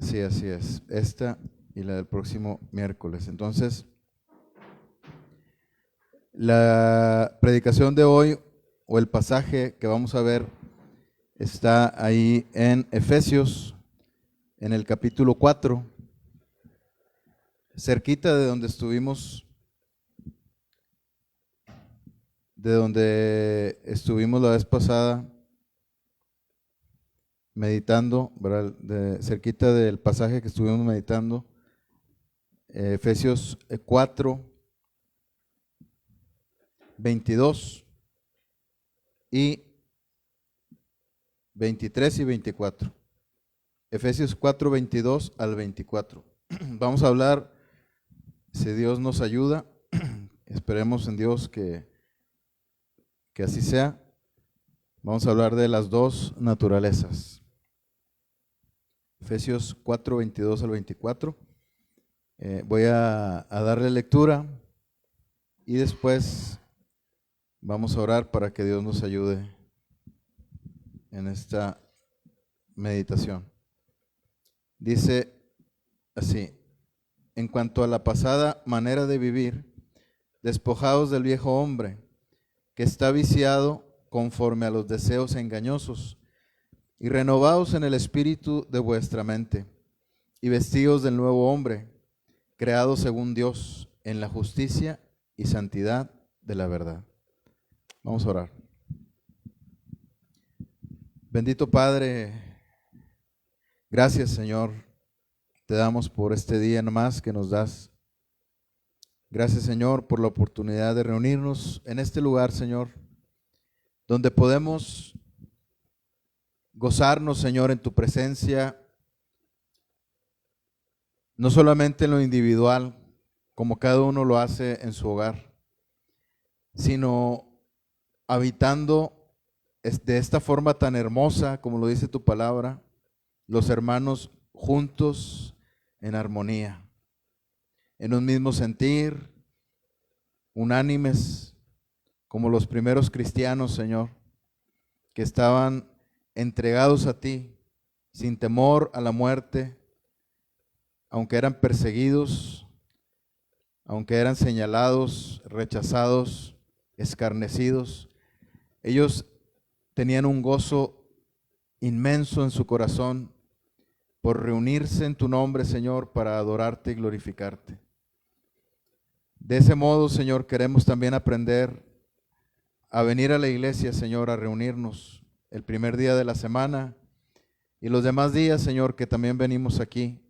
Sí, así es. Esta y la del próximo miércoles. Entonces, la predicación de hoy o el pasaje que vamos a ver está ahí en Efesios, en el capítulo 4, cerquita de donde estuvimos la vez pasada meditando, ¿verdad? Cerquita del pasaje que estuvimos meditando, Efesios 4, 22 y 23 y 24. Efesios 4, 22 al 24. Vamos a hablar, si Dios nos ayuda, esperemos en Dios que así sea. Vamos a hablar de las dos naturalezas. Efesios 4, 22 al 24. Voy a darle lectura y después vamos a orar para que Dios nos ayude en esta meditación. Dice así: en cuanto a la pasada manera de vivir, despojaos del viejo hombre, que está viciado conforme a los deseos engañosos, y renovaos en el espíritu de vuestra mente, y vestíos del nuevo hombre, creado según Dios, en la justicia y santidad de la verdad. Vamos a orar. Bendito Padre, gracias Señor, te damos por este día nomás que nos das. Gracias Señor por la oportunidad de reunirnos en este lugar, Señor, donde podemos gozarnos, Señor, en tu presencia, no solamente en lo individual, como cada uno lo hace en su hogar, sino habitando de esta forma tan hermosa, como lo dice tu palabra, los hermanos juntos en armonía, en un mismo sentir, unánimes, como los primeros cristianos, Señor, que estaban entregados a ti, sin temor a la muerte, aunque eran perseguidos, aunque eran señalados, rechazados, escarnecidos. Ellos tenían un gozo inmenso en su corazón por reunirse en tu nombre, Señor, para adorarte y glorificarte. De ese modo, Señor, queremos también aprender a venir a la iglesia, Señor, a reunirnos el primer día de la semana y los demás días, Señor, que también venimos aquí.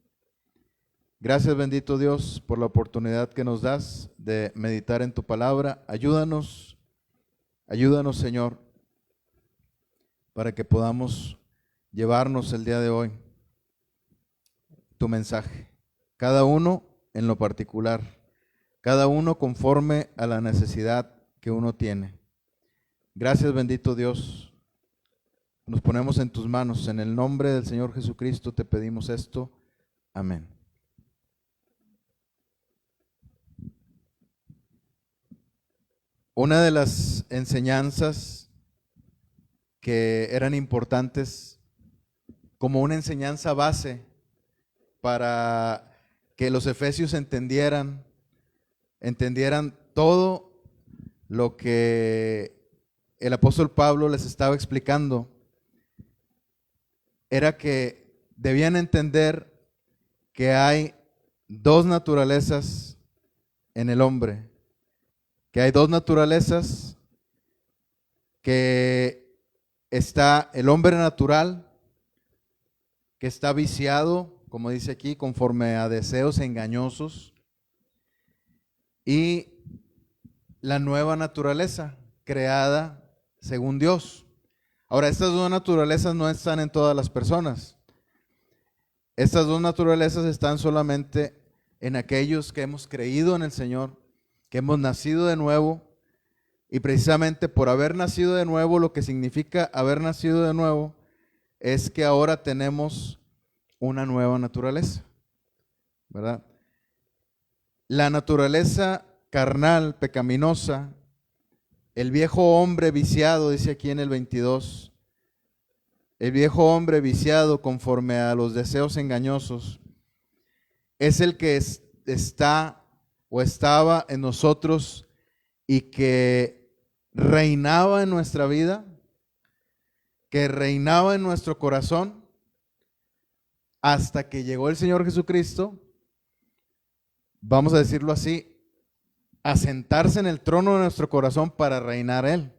Gracias, bendito Dios, por la oportunidad que nos das de meditar en tu palabra. Ayúdanos, Señor, para que podamos llevarnos el día de hoy tu mensaje, cada uno en lo particular, cada uno conforme a la necesidad que uno tiene. Gracias, bendito Dios. Nos ponemos en tus manos. En el nombre del Señor Jesucristo te pedimos esto. Amén. Una de las enseñanzas que eran importantes como una enseñanza base para que los efesios entendieran todo lo que el apóstol Pablo les estaba explicando, era que debían entender que hay dos naturalezas en el hombre, que hay dos naturalezas, que está el hombre natural, que está viciado, como dice aquí, conforme a deseos engañosos, y la nueva naturaleza, creada según Dios. Ahora, estas dos naturalezas no están en todas las personas. Estas dos naturalezas están solamente en aquellos que hemos creído en el Señor, que hemos nacido de nuevo, y precisamente por haber nacido de nuevo, lo que significa haber nacido de nuevo es que ahora tenemos una nueva naturaleza, ¿verdad? La naturaleza carnal, pecaminosa, el viejo hombre viciado, dice aquí en el 22, el viejo hombre viciado conforme a los deseos engañosos, es el que está o estaba en nosotros y que reinaba en nuestra vida, que reinaba en nuestro corazón hasta que llegó el Señor Jesucristo, vamos a decirlo así, a sentarse en el trono de nuestro corazón para reinar Él.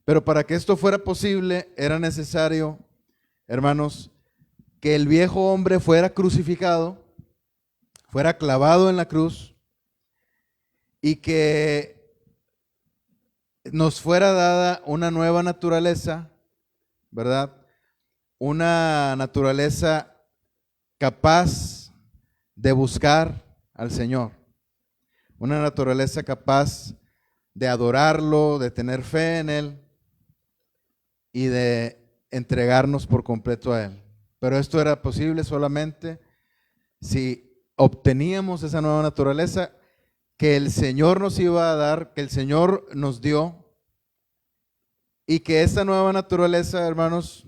Pero para que esto fuera posible, era necesario, hermanos, que el viejo hombre fuera crucificado, fuera clavado en la cruz y que nos fuera dada una nueva naturaleza, ¿verdad? Una naturaleza capaz de buscar al Señor, una naturaleza capaz de adorarlo, de tener fe en Él y de entregarnos por completo a Él. Pero esto era posible solamente si obteníamos esa nueva naturaleza que el Señor nos iba a dar, que el Señor nos dio, y que esta nueva naturaleza, hermanos,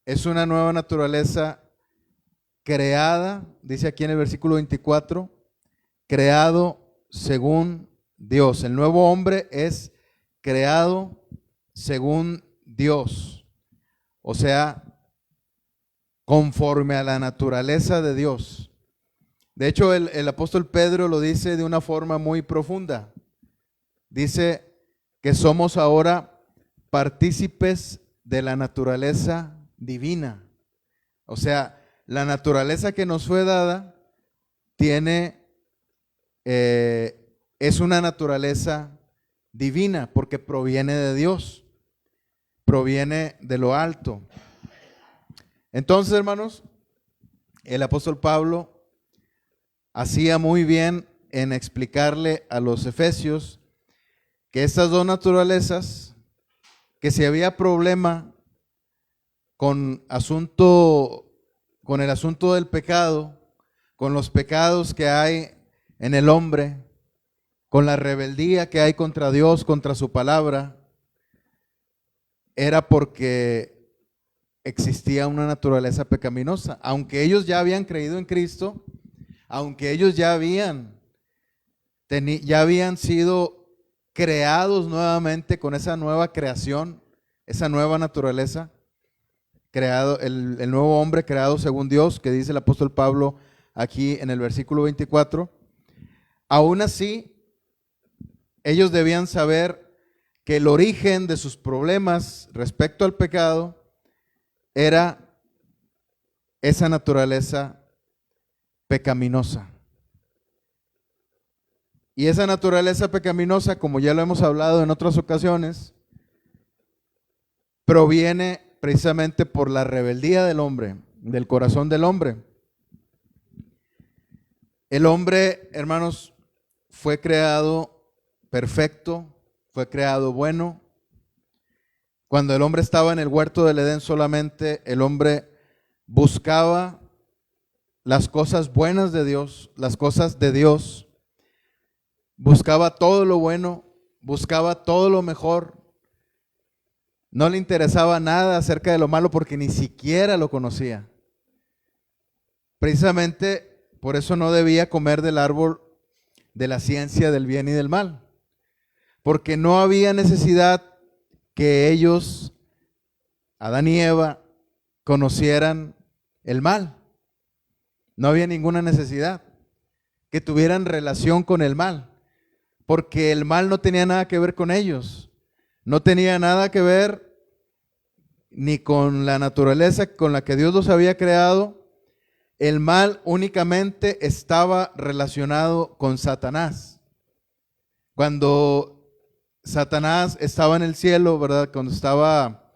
es una nueva naturaleza creada, dice aquí en el versículo 24, creado según Dios. El nuevo hombre es creado según Dios, o sea, conforme a la naturaleza de Dios. De hecho, el apóstol Pedro lo dice de una forma muy profunda. Dice que somos ahora partícipes de la naturaleza divina. O sea, la naturaleza que nos fue dada es una naturaleza divina porque proviene de Dios, proviene de lo alto. Entonces, hermanos, el apóstol Pablo hacía muy bien en explicarle a los efesios que estas dos naturalezas, que si había problema con el asunto del pecado, con los pecados que hay en el hombre, con la rebeldía que hay contra Dios, contra su palabra, era porque existía una naturaleza pecaminosa. Aunque ellos ya habían creído en Cristo, aunque ellos ya habían sido creados nuevamente con esa nueva creación, esa nueva naturaleza, creado, el nuevo hombre creado según Dios, que dice el apóstol Pablo aquí en el versículo 24, aún así, ellos debían saber que el origen de sus problemas respecto al pecado era esa naturaleza pecaminosa. Y esa naturaleza pecaminosa, como ya lo hemos hablado en otras ocasiones, proviene precisamente por la rebeldía del hombre, del corazón del hombre. El hombre, hermanos, fue creado perfecto, fue creado bueno. Cuando el hombre estaba en el huerto del Edén, solamente el hombre buscaba las cosas buenas de Dios, las cosas de Dios. Buscaba todo lo bueno, buscaba todo lo mejor. No le interesaba nada acerca de lo malo porque ni siquiera lo conocía. Precisamente por eso no debía comer del árbol de la ciencia del bien y del mal. Porque no había necesidad que ellos, Adán y Eva, conocieran el mal. No había ninguna necesidad que tuvieran relación con el mal. Porque el mal no tenía nada que ver con ellos. No tenía nada que ver ni con la naturaleza con la que Dios los había creado. El mal únicamente estaba relacionado con Satanás. Cuando Satanás estaba en el cielo, ¿verdad? Cuando estaba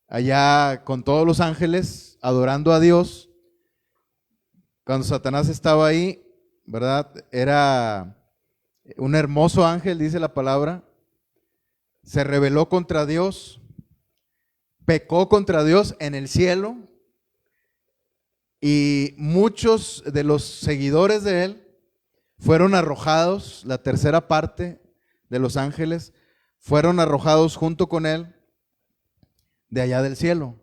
allá con todos los ángeles adorando a Dios, cuando Satanás estaba ahí, ¿verdad? Era un hermoso ángel, dice la palabra. Se rebeló contra Dios, pecó contra Dios en el cielo, y muchos de los seguidores de él fueron arrojados, la tercera parte de los ángeles fueron arrojados junto con él de allá del cielo.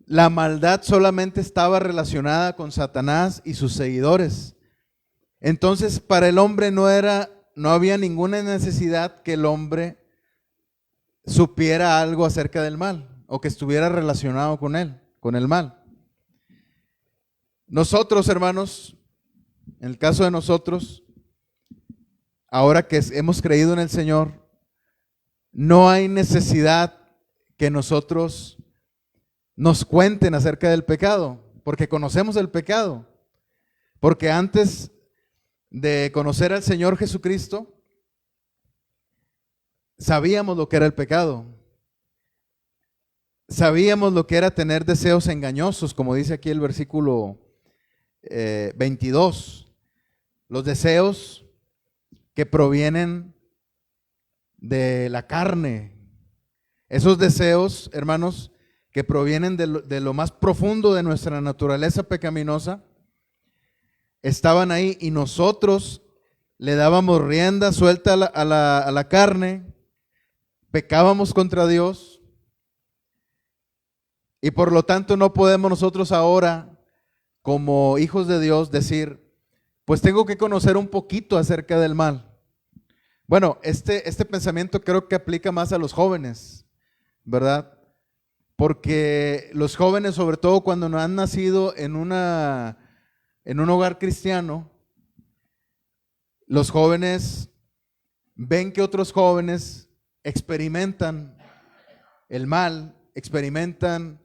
La maldad solamente estaba relacionada con Satanás y sus seguidores. Entonces, para el hombre no había ninguna necesidad que el hombre supiera algo acerca del mal o que estuviera relacionado con él, con el mal. Nosotros, hermanos, en el caso de nosotros, ahora que hemos creído en el Señor, no hay necesidad que nosotros nos cuenten acerca del pecado, porque conocemos el pecado. Porque antes de conocer al Señor Jesucristo, sabíamos lo que era el pecado. Sabíamos lo que era tener deseos engañosos, como dice aquí el versículo 22. Los deseos que provienen de la carne. Esos deseos, hermanos, que provienen de lo más profundo de nuestra naturaleza pecaminosa, estaban ahí y nosotros le dábamos rienda suelta a la carne, pecábamos contra Dios y por lo tanto no podemos nosotros ahora, como hijos de Dios, decir, pues tengo que conocer un poquito acerca del mal. Bueno, este pensamiento creo que aplica más a los jóvenes, ¿verdad? Porque los jóvenes, sobre todo cuando no han nacido en un hogar cristiano, los jóvenes ven que otros jóvenes experimentan el mal, experimentan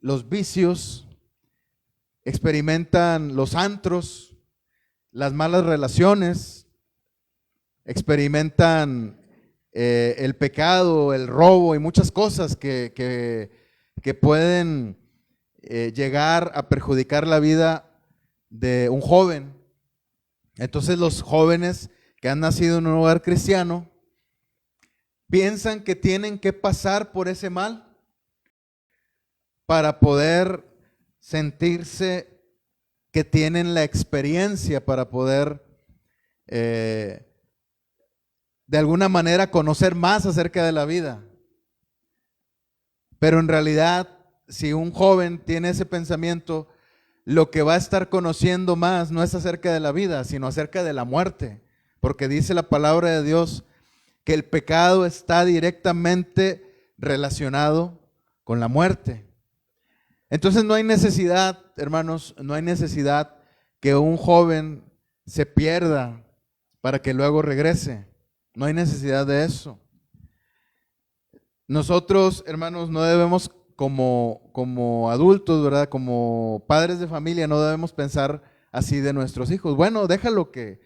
los vicios, experimentan los antros, las malas relaciones, experimentan el pecado, el robo y muchas cosas que pueden llegar a perjudicar la vida de un joven. Entonces los jóvenes que han nacido en un hogar cristiano piensan que tienen que pasar por ese mal para poder sentirse que tienen la experiencia, para poder de alguna manera conocer más acerca de la vida. Pero en realidad, si un joven tiene ese pensamiento, lo que va a estar conociendo más no es acerca de la vida, sino acerca de la muerte. Porque dice la palabra de Dios que el pecado está directamente relacionado con la muerte. Entonces no hay necesidad, hermanos, no hay necesidad que un joven se pierda para que luego regrese. No hay necesidad de eso. Nosotros, hermanos, no debemos como adultos, ¿verdad? Como padres de familia, no debemos pensar así de nuestros hijos. Bueno, déjalo que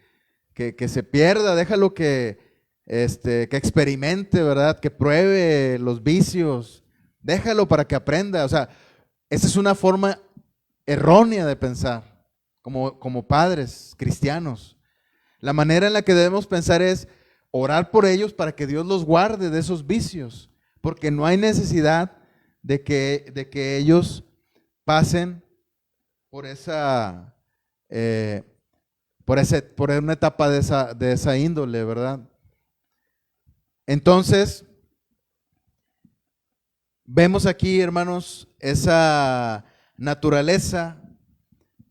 se pierda, déjalo que experimente, ¿verdad? Que pruebe los vicios, déjalo para que aprenda. O sea, esa es una forma errónea de pensar como padres cristianos. La manera en la que debemos pensar es orar por ellos para que Dios los guarde de esos vicios, porque no hay necesidad de que ellos pasen por por una etapa de esa índole, ¿verdad? Entonces, vemos aquí, hermanos, esa naturaleza,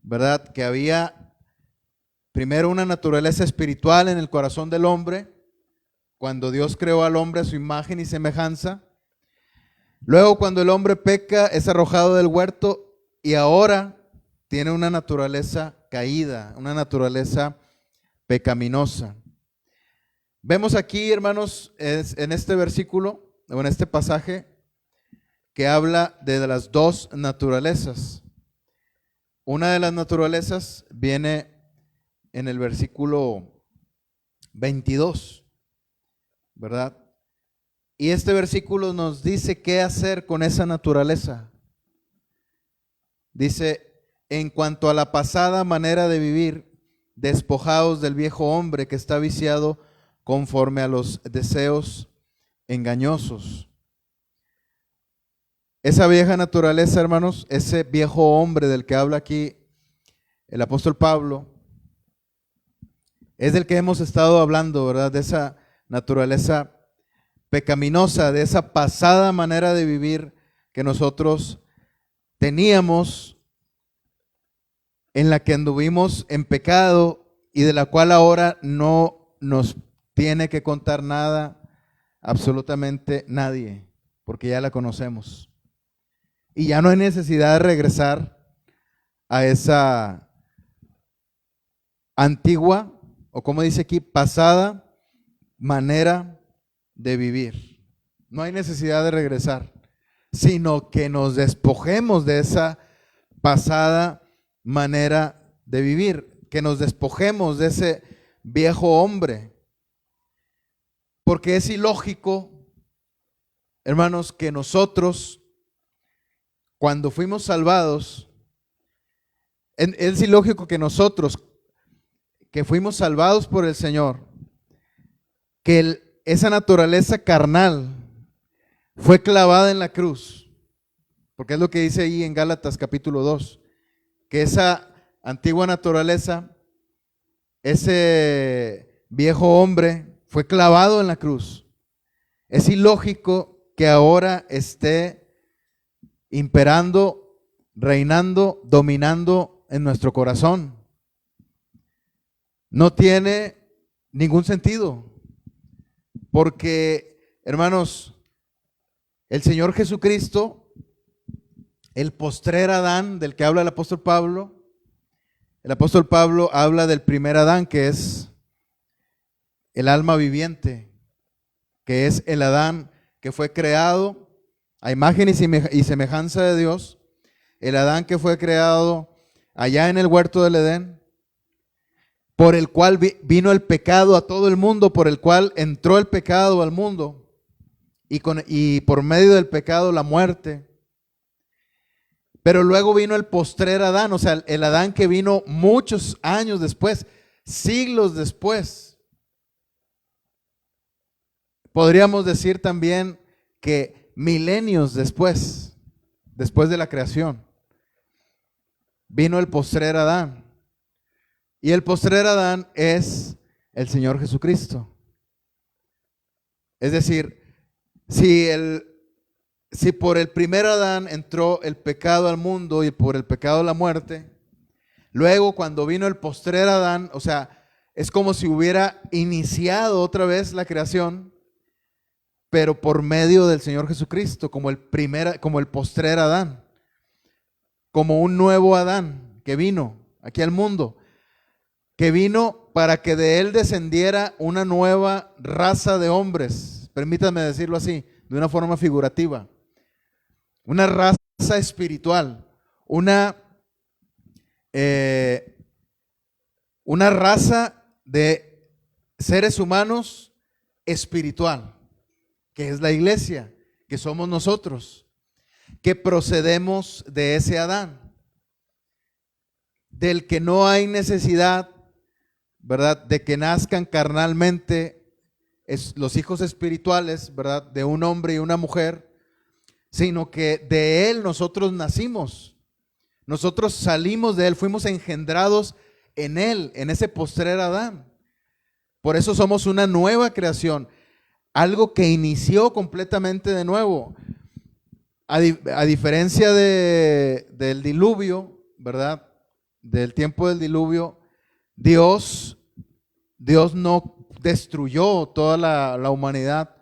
¿verdad? Que había primero una naturaleza espiritual en el corazón del hombre, cuando Dios creó al hombre a su imagen y semejanza. Luego, cuando el hombre peca, es arrojado del huerto y ahora tiene una naturaleza caída, una naturaleza pecaminosa. Vemos aquí, hermanos, en este versículo, o en este pasaje, que habla de las dos naturalezas. Una de las naturalezas viene en el versículo 22, ¿verdad? Y este versículo nos dice qué hacer con esa naturaleza. Dice, en cuanto a la pasada manera de vivir, despojaos del viejo hombre que está viciado conforme a los deseos engañosos. Esa vieja naturaleza, hermanos, ese viejo hombre del que habla aquí el apóstol Pablo, es del que hemos estado hablando, ¿verdad? De esa naturaleza pecaminosa, de esa pasada manera de vivir que nosotros teníamos, en la que anduvimos en pecado y de la cual ahora no nos tiene que contar nada, absolutamente nadie, porque ya la conocemos. Y ya no hay necesidad de regresar a esa antigua, o como dice aquí, pasada manera de vivir. No hay necesidad de regresar, sino que nos despojemos de esa pasada manera de vivir, que nos despojemos de ese viejo hombre. Porque es ilógico, hermanos, que nosotros, cuando fuimos salvados, es ilógico que nosotros, que fuimos salvados por el Señor, que esa naturaleza carnal fue clavada en la cruz, porque es lo que dice ahí en Gálatas capítulo 2, que esa antigua naturaleza, ese viejo hombre, fue clavado en la cruz. Es ilógico que ahora esté imperando, reinando, dominando en nuestro corazón. No tiene ningún sentido, porque, hermanos, el Señor Jesucristo, el postrer Adán del que habla el apóstol Pablo habla del primer Adán, que es el alma viviente, que es el Adán que fue creado a imagen y semejanza de Dios, el Adán que fue creado allá en el huerto del Edén, por el cual vino el pecado a todo el mundo, por el cual entró el pecado al mundo, y por medio del pecado la muerte. Pero luego vino el postrer Adán, o sea, el Adán que vino muchos años después, siglos después. Podríamos decir también que milenios después de la creación, vino el postrer Adán. Y el postrer Adán es el Señor Jesucristo. Es decir, si por el primer Adán entró el pecado al mundo y por el pecado la muerte, luego cuando vino el postrer Adán, o sea, es como si hubiera iniciado otra vez la creación, pero por medio del Señor Jesucristo, como el postrer Adán, como un nuevo Adán que vino aquí al mundo, que vino para que de él descendiera una nueva raza de hombres, permítanme decirlo así, de una forma figurativa, una raza espiritual, una raza de seres humanos espiritual, que es la iglesia, que somos nosotros, que procedemos de ese Adán, del que no hay necesidad, ¿verdad?, de que nazcan carnalmente los hijos espirituales, ¿verdad?, de un hombre y una mujer, sino que de él nosotros nacimos, nosotros salimos de él, fuimos engendrados en él, en ese postrer Adán. Por eso somos una nueva creación, algo que inició completamente de nuevo. A diferencia del diluvio, ¿verdad?, del tiempo del diluvio, Dios no destruyó toda la humanidad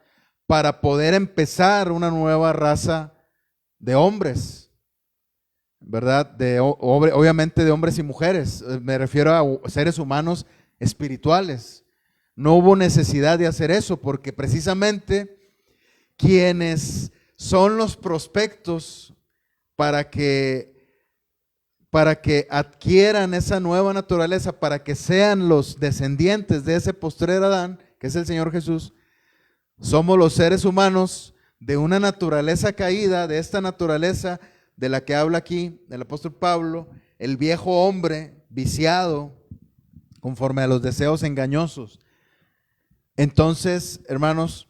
para poder empezar una nueva raza de hombres, ¿verdad? Obviamente de hombres y mujeres, me refiero a seres humanos espirituales. No hubo necesidad de hacer eso porque precisamente quienes son los prospectos para que adquieran esa nueva naturaleza, para que sean los descendientes de ese postrer Adán, que es el Señor Jesús, somos los seres humanos de una naturaleza caída, de esta naturaleza de la que habla aquí el apóstol Pablo, el viejo hombre viciado conforme a los deseos engañosos. Entonces, hermanos,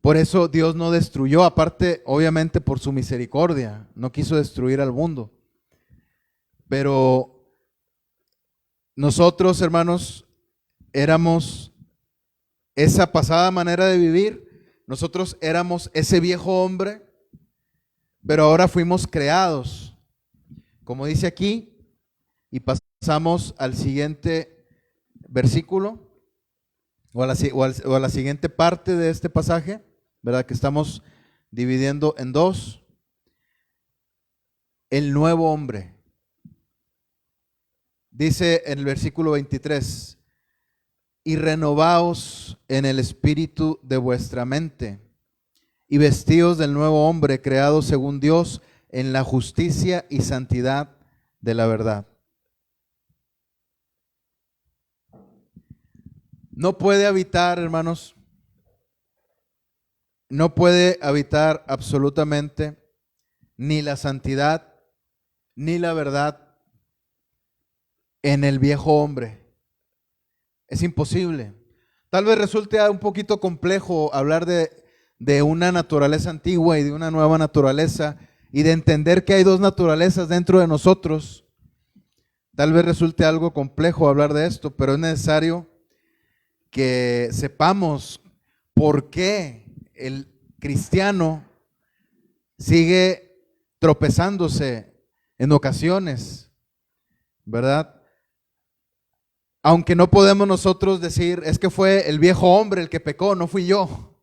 por eso Dios no destruyó, aparte, obviamente por su misericordia, no quiso destruir al mundo. Pero nosotros, hermanos, éramos esa pasada manera de vivir, Nosotros éramos ese viejo hombre, pero ahora fuimos creados, como dice aquí, y pasamos al siguiente versículo, o a la siguiente parte de este pasaje, ¿verdad? Que estamos dividiendo en dos. El nuevo hombre. Dice en el versículo 23, y renovaos en el espíritu de vuestra mente, y vestíos del nuevo hombre creado según Dios en la justicia y santidad de la verdad. No puede habitar, hermanos, no puede habitar absolutamente ni la santidad ni la verdad en el viejo hombre. Es imposible. Tal vez resulte un poquito complejo hablar de una naturaleza antigua y de una nueva naturaleza y de entender que hay dos naturalezas dentro de nosotros. Tal vez resulte algo complejo hablar de esto, pero es necesario que sepamos por qué el cristiano sigue tropezándose en ocasiones, ¿verdad? Aunque no podemos nosotros decir, es que fue el viejo hombre el que pecó, no fui yo.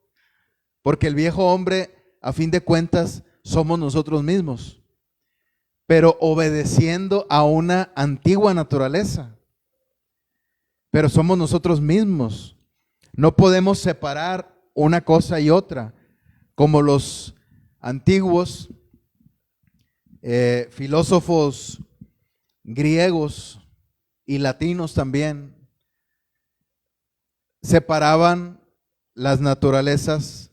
Porque el viejo hombre, a fin de cuentas, somos nosotros mismos. Pero obedeciendo a una antigua naturaleza. Pero somos nosotros mismos. No podemos separar una cosa y otra. Como los antiguos filósofos griegos y latinos también separaban las naturalezas,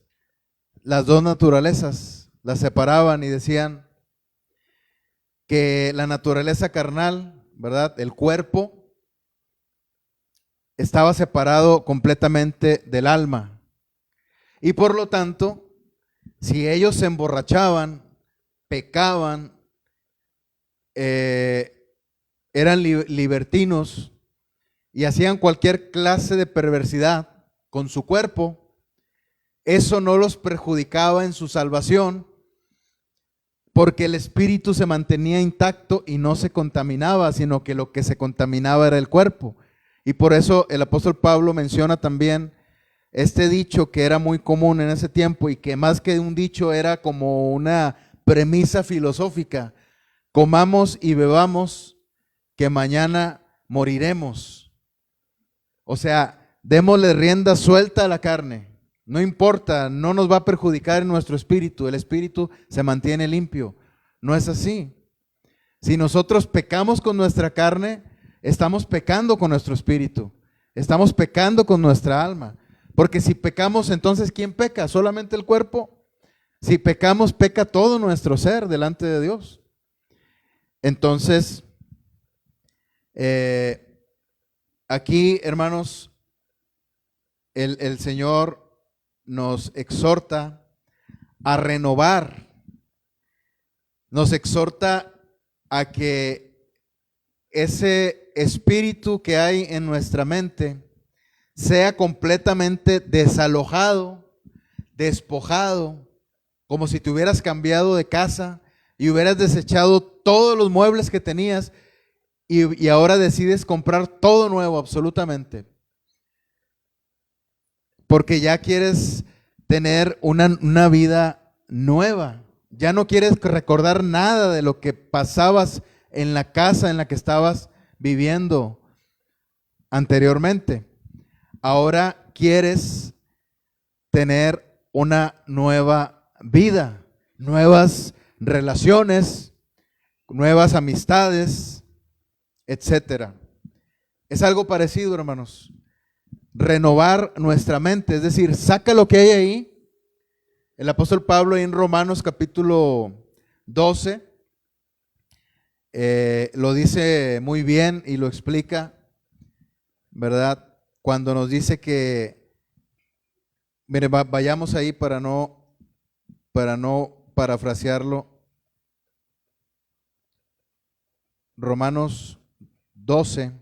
las dos naturalezas, las separaban y decían que la naturaleza carnal, ¿verdad? El cuerpo estaba separado completamente del alma. Y por lo tanto, si ellos se emborrachaban, pecaban, eran libertinos y hacían cualquier clase de perversidad con su cuerpo, eso no los perjudicaba en su salvación, porque el espíritu se mantenía intacto y no se contaminaba, sino que lo que se contaminaba era el cuerpo. Y por eso el apóstol Pablo menciona también este dicho que era muy común en ese tiempo y que más que un dicho era como una premisa filosófica: comamos y bebamos, que mañana moriremos. O sea, démosle rienda suelta a la carne. No importa, no nos va a perjudicar en nuestro espíritu. El espíritu se mantiene limpio. No es así. Si nosotros pecamos con nuestra carne, estamos pecando con nuestro espíritu. Estamos pecando con nuestra alma. Porque si pecamos, entonces ¿quién peca? ¿Solamente el cuerpo? Si pecamos, peca todo nuestro ser delante de Dios. Entonces, aquí, hermanos, el Señor nos exhorta a renovar, nos exhorta a que ese espíritu que hay en nuestra mente sea completamente desalojado, despojado, como si te hubieras cambiado de casa y hubieras desechado todos los muebles que tenías y ahora decides comprar todo nuevo absolutamente. Porque ya quieres tener una vida nueva. Ya no quieres recordar nada de lo que pasabas en la casa en la que estabas viviendo anteriormente. Ahora quieres tener una nueva vida, nuevas relaciones, nuevas amistades, etcétera. Es algo parecido, hermanos. Renovar nuestra mente, es decir, saca lo que hay ahí. El apóstol Pablo en Romanos capítulo 12 lo dice muy bien y lo explica, ¿verdad? Cuando nos dice que, mire, vayamos ahí para no parafrasearlo. Romanos 12.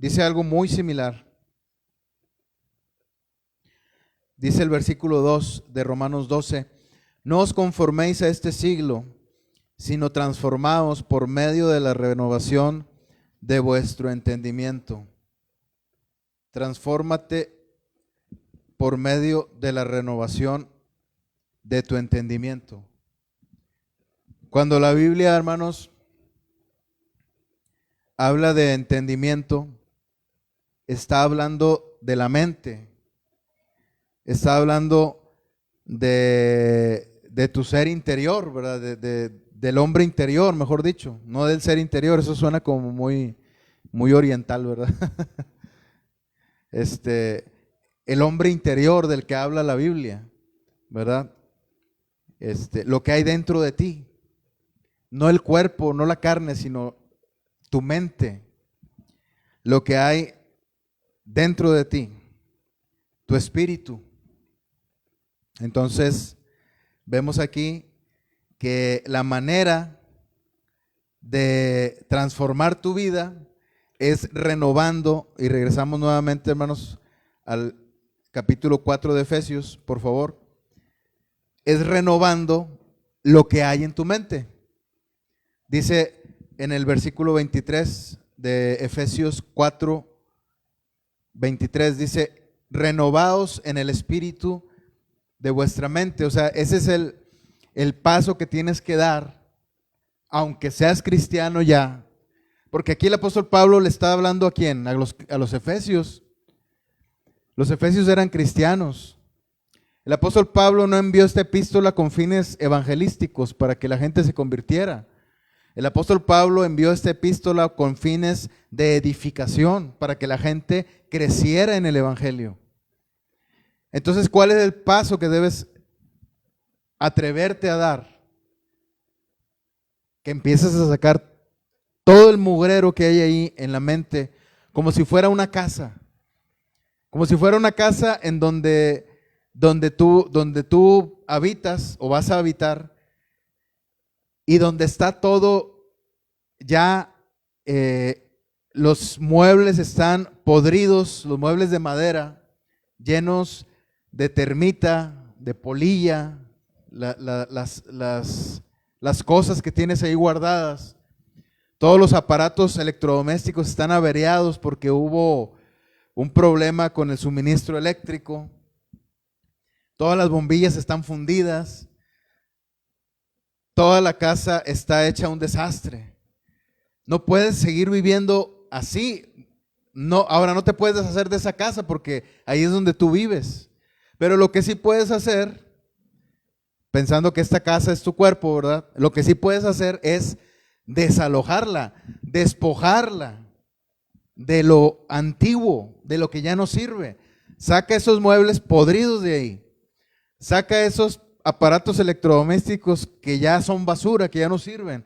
dice algo muy similar. Dice el versículo 2 de Romanos 12, no os conforméis a este siglo, sino transformaos por medio de la renovación de vuestro entendimiento. Transfórmate por medio de la renovación de tu entendimiento. Cuando la Biblia, hermanos, habla de entendimiento, está hablando de la mente, está hablando de tu ser interior, ¿verdad? Del hombre interior, mejor dicho, no del ser interior. Eso suena como muy oriental, ¿verdad? El hombre interior del que habla la Biblia, ¿verdad? Lo que hay dentro de ti, no el cuerpo, no la carne, sino tu mente, lo que hay dentro de ti, tu espíritu. Entonces, vemos aquí que la manera de transformar tu vida es renovando, y regresamos nuevamente, hermanos, al capítulo 4 de Efesios, por favor, es renovando lo que hay en tu mente. Dice en el versículo 23 de Efesios 4, 23, dice, renovaos en el espíritu de vuestra mente. O sea, ese es el paso que tienes que dar, aunque seas cristiano ya. Porque aquí el apóstol Pablo le está hablando ¿a quién? A los efesios. Los efesios eran cristianos. El apóstol Pablo no envió esta epístola con fines evangelísticos para que la gente se convirtiera. El apóstol Pablo envió esta epístola con fines de edificación, para que la gente creciera en el evangelio. Entonces, ¿cuál es el paso que debes atreverte a dar? Que empieces a sacar todo el mugrero que hay ahí en la mente, como si fuera una casa. Como si fuera una casa en donde tú habitas o vas a habitar, y donde está todo ya, los muebles están podridos, los muebles de madera, llenos de termita, de polilla, las cosas que tienes ahí guardadas. Todos los aparatos electrodomésticos están averiados porque hubo un problema con el suministro eléctrico. Todas las bombillas están fundidas. Toda la casa está hecha un desastre. No puedes seguir viviendo así. No, ahora no te puedes deshacer de esa casa porque ahí es donde tú vives. Pero lo que sí puedes hacer, pensando que esta casa es tu cuerpo, ¿verdad? Lo que sí puedes hacer es desalojarla, despojarla de lo antiguo, de lo que ya no sirve. Saca esos muebles podridos de ahí. Saca esos aparatos electrodomésticos que ya son basura, que ya no sirven.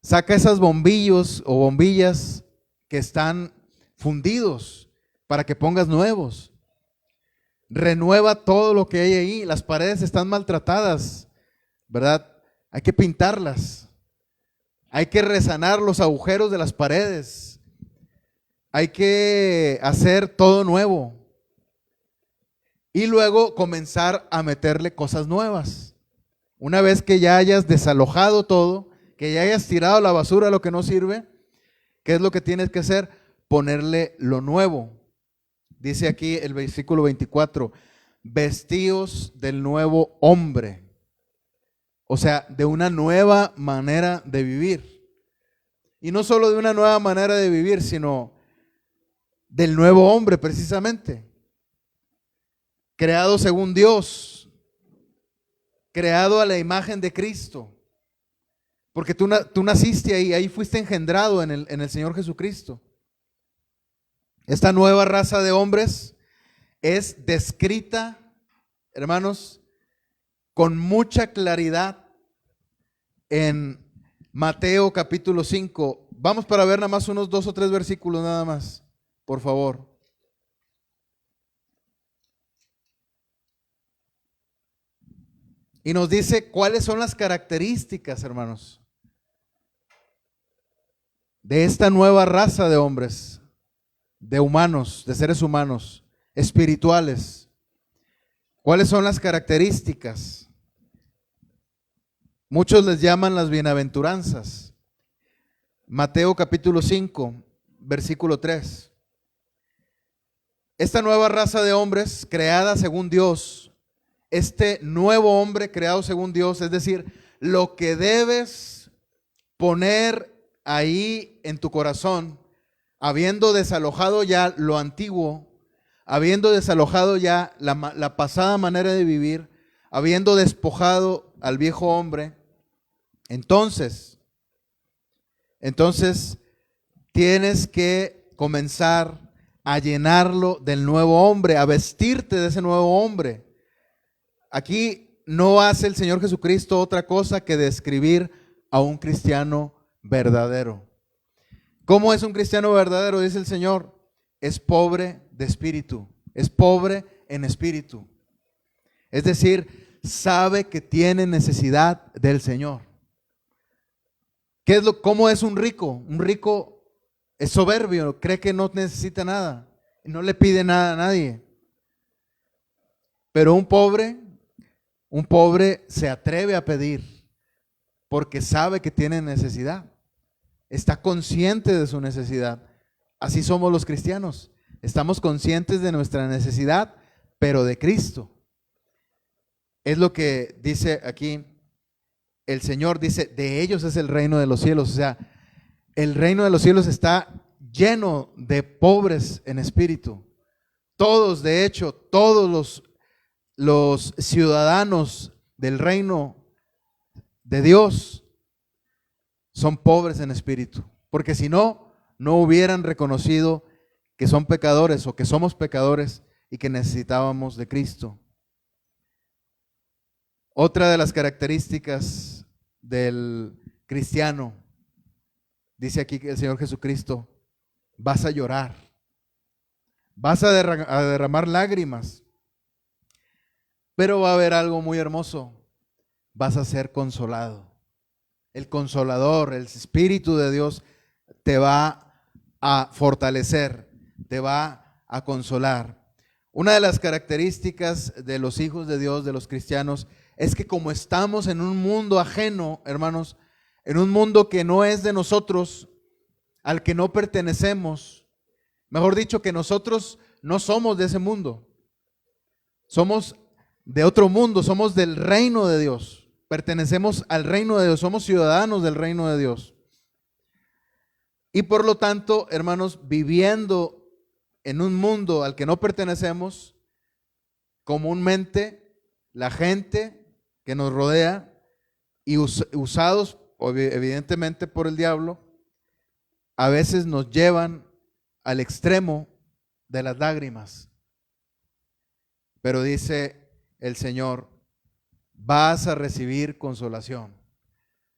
Saca esos bombillos o bombillas que están fundidos para que pongas nuevos. Renueva todo lo que hay ahí. Las paredes están maltratadas, ¿verdad? Hay que pintarlas. Hay que resanar los agujeros de las paredes. Hay que hacer todo nuevo. Y luego comenzar a meterle cosas nuevas. Una vez que ya hayas desalojado todo, que ya hayas tirado a la basura lo que no sirve, ¿qué es lo que tienes que hacer? Ponerle lo nuevo. Dice aquí el versículo 24, vestíos del nuevo hombre. O sea, de una nueva manera de vivir. Y no solo de una nueva manera de vivir, sino del nuevo hombre precisamente. Creado según Dios, creado a la imagen de Cristo, porque tú naciste ahí fuiste engendrado en el Señor Jesucristo. Esta nueva raza de hombres es descrita, hermanos, con mucha claridad en Mateo capítulo 5. Vamos para ver nada más unos 2 o 3 versículos nada más, por favor. Y nos dice cuáles son las características, hermanos, de esta nueva raza de hombres. de humanos, de seres humanos, espirituales. ¿Cuáles son las características? Muchos les llaman las bienaventuranzas. Mateo capítulo 5, versículo 3. Esta nueva raza de hombres creada según Dios, este nuevo hombre creado según Dios, es decir, lo que debes poner ahí en tu corazón, habiendo desalojado ya lo antiguo, habiendo desalojado ya la pasada manera de vivir, habiendo despojado al viejo hombre, entonces tienes que comenzar a llenarlo del nuevo hombre, a vestirte de ese nuevo hombre. Aquí no hace el Señor Jesucristo otra cosa que describir a un cristiano verdadero. ¿Cómo es un cristiano verdadero? Dice el Señor, es pobre de espíritu, es pobre en espíritu. Es decir, sabe que tiene necesidad del Señor. ¿Cómo es un rico? Un rico es soberbio, cree que no necesita nada, no le pide nada a nadie. Pero un pobre se atreve a pedir porque sabe que tiene necesidad, está consciente de su necesidad. Así somos los cristianos, estamos conscientes de nuestra necesidad, pero de Cristo. Es lo que dice aquí el Señor, dice, de ellos es el reino de los cielos. O sea, el reino de los cielos está lleno de pobres en espíritu. Todos, de hecho, todos los ciudadanos del reino de Dios son pobres en espíritu, porque si no, no hubieran reconocido que son pecadores o que somos pecadores y que necesitábamos de Cristo. Otra de las características del cristiano, dice aquí el Señor Jesucristo, vas a llorar, vas a derramar lágrimas, pero va a haber algo muy hermoso, vas a ser consolado. El consolador, el Espíritu de Dios te va a fortalecer, te va a consolar. Una de las características de los hijos de Dios, de los cristianos, es que como estamos en un mundo ajeno, hermanos, en un mundo que no es de nosotros, al que no pertenecemos, mejor dicho, que nosotros no somos de ese mundo, somos de otro mundo, somos del reino de Dios, pertenecemos al reino de Dios, somos ciudadanos del reino de Dios. Y por lo tanto, hermanos, viviendo en un mundo al que no pertenecemos, comúnmente la gente que nos rodea y usados evidentemente por el diablo, a veces nos llevan al extremo de las lágrimas. Pero dice el Señor, vas a recibir consolación.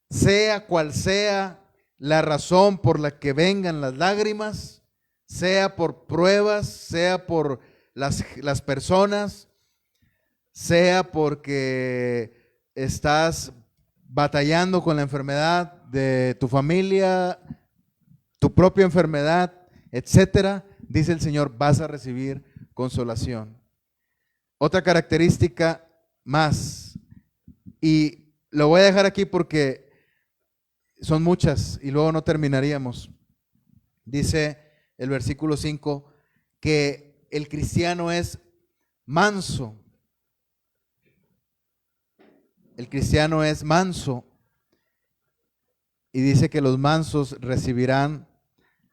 Sea cual sea la razón por la que vengan las lágrimas, sea por pruebas, sea por las personas, sea porque estás batallando con la enfermedad de tu familia, tu propia enfermedad, etcétera, dice el Señor, vas a recibir consolación. Otra característica más, y lo voy a dejar aquí porque son muchas y luego no terminaríamos. Dice el versículo 5 que el cristiano es manso. El cristiano es manso y dice que los mansos recibirán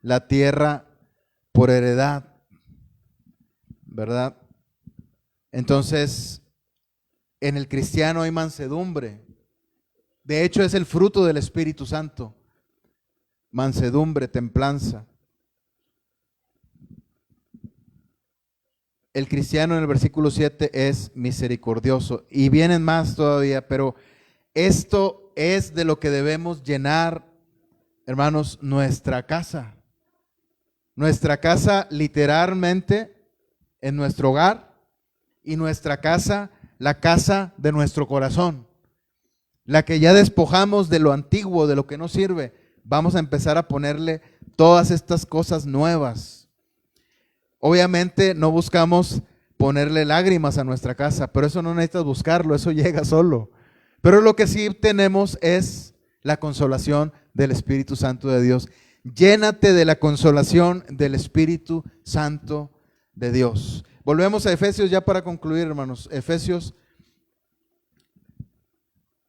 la tierra por heredad, ¿verdad? Entonces, en el cristiano hay mansedumbre. De hecho, es el fruto del Espíritu Santo. Mansedumbre, templanza. El cristiano en el versículo 7 es misericordioso. Y vienen más todavía, pero esto es de lo que debemos llenar, hermanos, nuestra casa. Nuestra casa literalmente en nuestro hogar y nuestra casa, la casa de nuestro corazón. La que ya despojamos de lo antiguo, de lo que no sirve. Vamos a empezar a ponerle todas estas cosas nuevas. Obviamente no buscamos ponerle lágrimas a nuestra casa, pero eso no necesitas buscarlo, eso llega solo. Pero lo que sí tenemos es la consolación del Espíritu Santo de Dios. Llénate de la consolación del Espíritu Santo de Dios. Volvemos a Efesios ya para concluir, hermanos. Efesios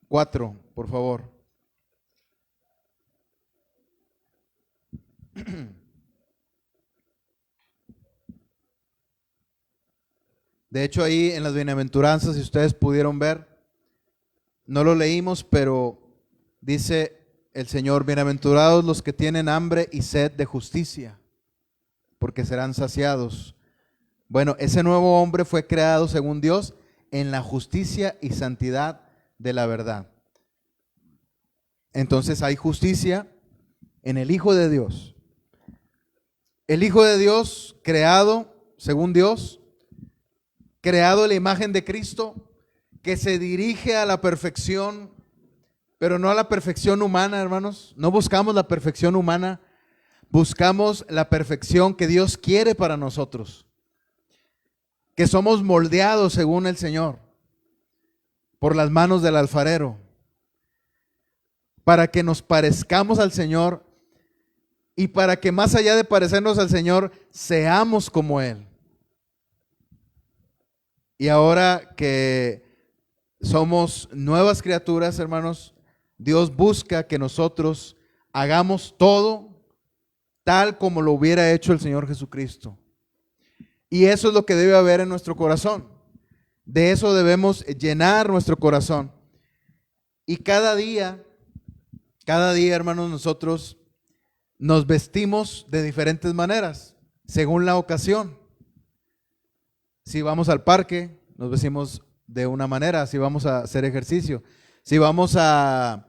4, por favor. De hecho, ahí en las bienaventuranzas, si ustedes pudieron ver, no lo leímos, pero dice el Señor: bienaventurados los que tienen hambre y sed de justicia, porque serán saciados. Bueno, ese nuevo hombre fue creado según Dios en la justicia y santidad de la verdad. Entonces hay justicia en el Hijo de Dios. El Hijo de Dios, creado según Dios, creado en la imagen de Cristo, que se dirige a la perfección, pero no a la perfección humana, hermanos. No buscamos la perfección humana, buscamos la perfección que Dios quiere para nosotros, que somos moldeados según el Señor, por las manos del alfarero, para que nos parezcamos al Señor y para que más allá de parecernos al Señor, seamos como Él. Y ahora que somos nuevas criaturas, hermanos, Dios busca que nosotros hagamos todo tal como lo hubiera hecho el Señor Jesucristo. Y eso es lo que debe haber en nuestro corazón. De eso debemos llenar nuestro corazón. Y cada día, hermanos, nosotros nos vestimos de diferentes maneras, según la ocasión. Si vamos al parque, nos vestimos de una manera. Si vamos a hacer ejercicio, si vamos a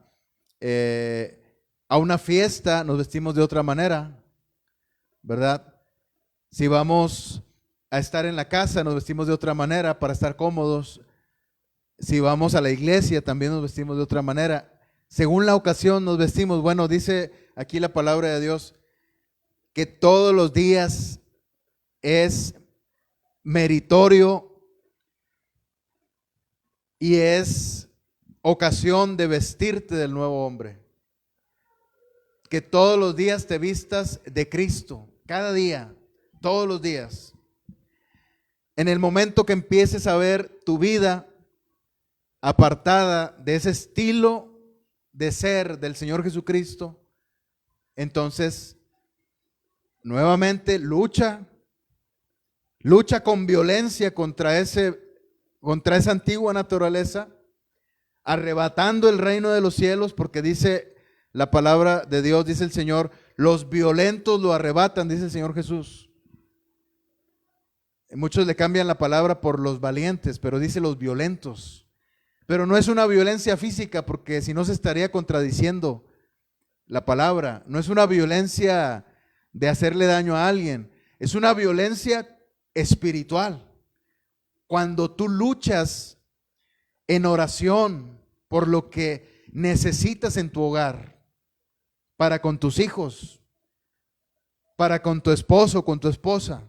una fiesta, nos vestimos de otra manera, ¿verdad? Si vamos a estar en la casa, nos vestimos de otra manera para estar cómodos. Si vamos a la iglesia, también nos vestimos de otra manera. Según la ocasión nos vestimos. Bueno, dice aquí la palabra de Dios que todos los días es meritorio y es ocasión de vestirte del nuevo hombre. Que todos los días te vistas de Cristo, cada día, todos los días. En el momento que empieces a ver tu vida apartada de ese estilo de ser del Señor Jesucristo, entonces nuevamente lucha con violencia contra esa antigua naturaleza, arrebatando el reino de los cielos, porque dice la palabra de Dios, dice el Señor, los violentos lo arrebatan, dice el Señor Jesús. Muchos le cambian la palabra por los valientes, pero dice los violentos. Pero no es una violencia física, porque si no se estaría contradiciendo la palabra. No es una violencia de hacerle daño a alguien, es una violencia espiritual. Cuando tú luchas en oración por lo que necesitas en tu hogar, para con tus hijos, para con tu esposo, con tu esposa.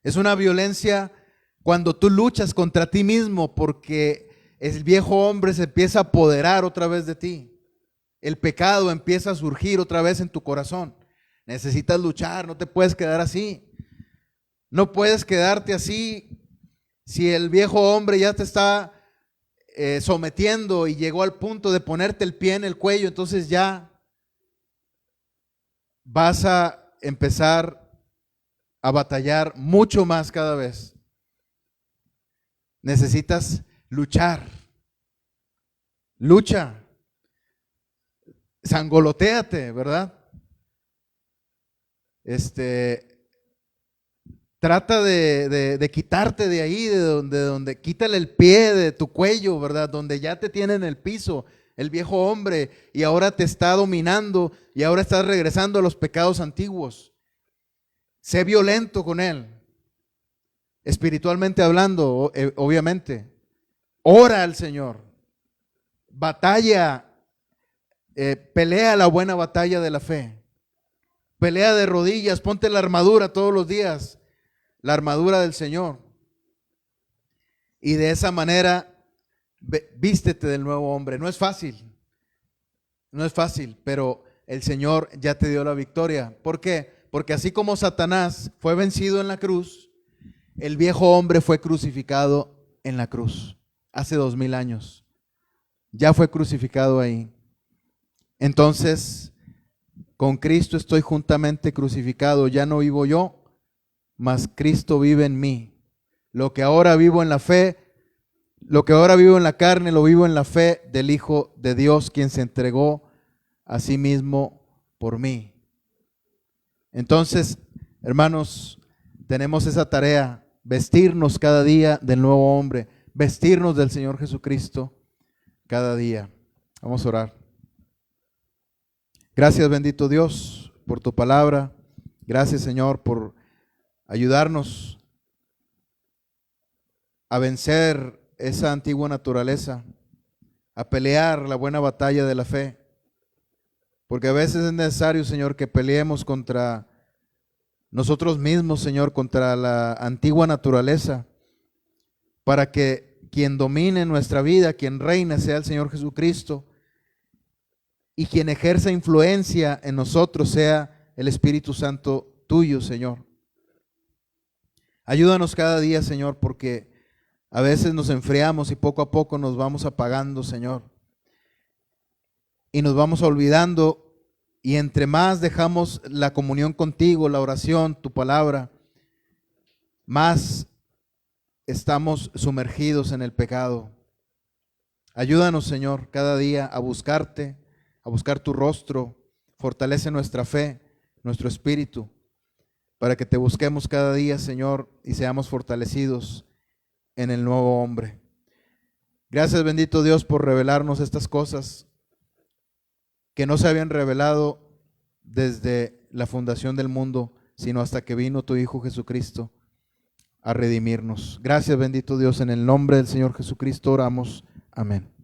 Es una violencia cuando tú luchas contra ti mismo porque el viejo hombre se empieza a apoderar otra vez de ti. El pecado empieza a surgir otra vez en tu corazón. Necesitas luchar, no te puedes quedar así. No puedes quedarte así si el viejo hombre ya te está sometiendo y llegó al punto de ponerte el pie en el cuello, entonces ya vas a empezar a batallar mucho más cada vez. Necesitas luchar. Lucha. Sangolotéate, ¿verdad? Trata de quitarte de ahí, de donde quítale el pie de tu cuello, ¿verdad? Donde ya te tiene en el piso el viejo hombre y ahora te está dominando y ahora estás regresando a los pecados antiguos. Sé violento con él, espiritualmente hablando, obviamente. Ora al Señor, batalla, pelea la buena batalla de la fe. Pelea de rodillas, ponte la armadura todos los días, la armadura del Señor. Y de esa manera, vístete del nuevo hombre. No es fácil, pero el Señor ya te dio la victoria. ¿Por qué? Porque así como Satanás fue vencido en la cruz, el viejo hombre fue crucificado en la cruz hace 2000 años. Ya fue crucificado ahí. Entonces, con Cristo estoy juntamente crucificado. Ya no vivo yo, mas Cristo vive en mí. Lo que ahora vivo en la fe, lo que ahora vivo en la carne, lo vivo en la fe del Hijo de Dios, quien se entregó a sí mismo por mí. Entonces, hermanos, tenemos esa tarea, vestirnos cada día del nuevo hombre, vestirnos del Señor Jesucristo cada día. Vamos a orar. Gracias, bendito Dios, por tu palabra. Gracias, Señor, por ayudarnos a vencer esa antigua naturaleza, a pelear la buena batalla de la fe. Porque a veces es necesario, Señor, que peleemos contra nosotros mismos, Señor, contra la antigua naturaleza, para que quien domine nuestra vida, quien reina, sea el Señor Jesucristo, y quien ejerza influencia en nosotros sea el Espíritu Santo tuyo, Señor. Ayúdanos cada día, Señor, porque a veces nos enfriamos y poco a poco nos vamos apagando, Señor. Y nos vamos olvidando, y entre más dejamos la comunión contigo, la oración, tu palabra, más estamos sumergidos en el pecado. Ayúdanos, Señor, cada día a buscarte, a buscar tu rostro. Fortalece nuestra fe, nuestro espíritu, para que te busquemos cada día, Señor, y seamos fortalecidos en el nuevo hombre. Gracias, bendito Dios, por revelarnos estas cosas que no se habían revelado desde la fundación del mundo, sino hasta que vino tu Hijo Jesucristo a redimirnos. Gracias, bendito Dios, en el nombre del Señor Jesucristo oramos. Amén.